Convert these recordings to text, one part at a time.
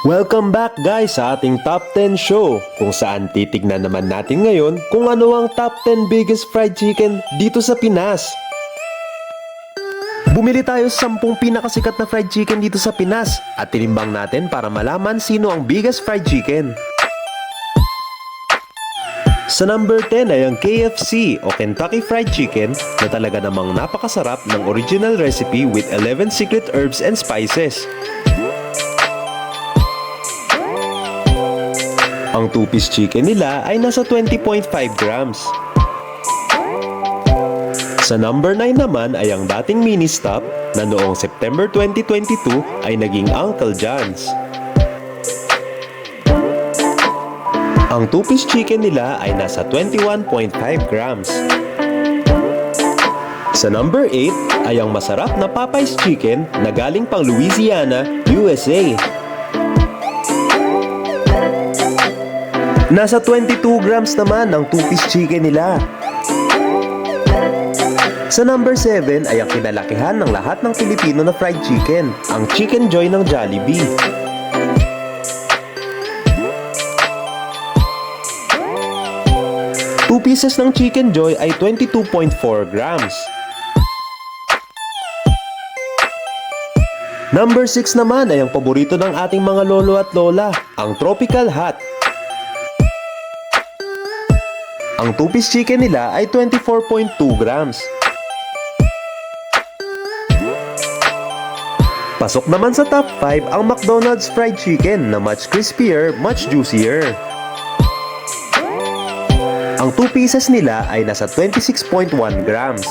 Welcome back guys sa ating Top 10 show kung saan titignan naman natin ngayon kung ano ang Top 10 biggest fried chicken dito sa Pinas. Bumili tayo sa 10 pinakasikat na fried chicken dito sa Pinas at tinimbang natin para malaman sino ang biggest fried chicken. Sa number 10 ay ang KFC o Kentucky Fried Chicken na talaga namang napakasarap ng original recipe with 11 secret herbs and spices. Ang 2-piece chicken nila ay nasa 20.5 grams. Sa number 9 naman ay ang dating mini stop na noong September 2022 ay naging Uncle John's. Ang 2-piece chicken nila ay nasa 21.5 grams. Sa number 8 ay ang masarap na Popeyes chicken na galing pang Louisiana, USA. Nasa 22 grams naman ang 2-piece chicken nila. Sa number 7 ay ang kinalakihan ng lahat ng Pilipino na fried chicken, ang Chicken Joy ng Jollibee. Two pieces ng Chicken Joy ay 22.4 grams. Number 6 naman ay ang paborito ng ating mga lolo at lola, ang Tropical Hot. Ang 2-piece chicken nila ay 24.2 grams. Pasok naman sa top 5 ang McDonald's fried chicken na much crispier, much juicier. Ang 2 pieces nila ay nasa 26.1 grams.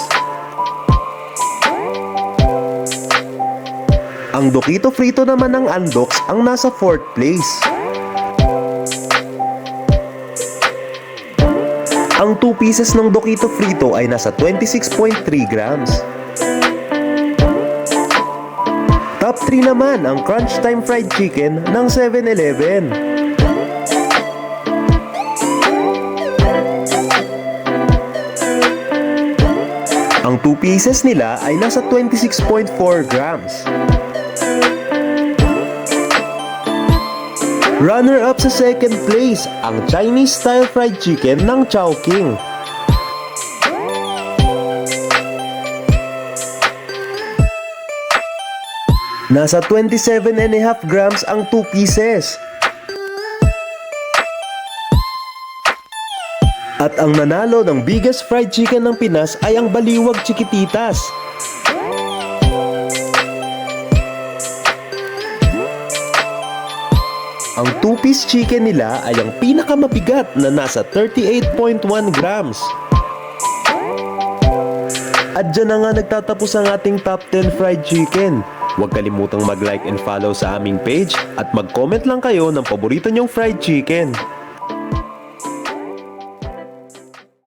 Ang Dokito Frito naman ng Andox ang nasa 4th place. Ang 2 pieces ng Dokito Frito ay nasa 26.3 grams. Top 3 naman ang Crunch Time Fried Chicken ng 7-Eleven. Ang 2 pieces nila ay nasa 26.4 grams. Runner-up sa second place, ang Chinese-style fried chicken ng Chowking. Nasa 27.5 grams ang 2 pieces. At ang nanalo ng biggest fried chicken ng Pinas ay ang Baliwag Chiquititas. Ang 2-piece chicken nila ay ang pinakamabigat na nasa 38.1 grams. At dyan na nga nagtatapos ang ating top 10 fried chicken. Huwag kalimutang mag-like and follow sa aming page at mag-comment lang kayo ng paborito nyong fried chicken.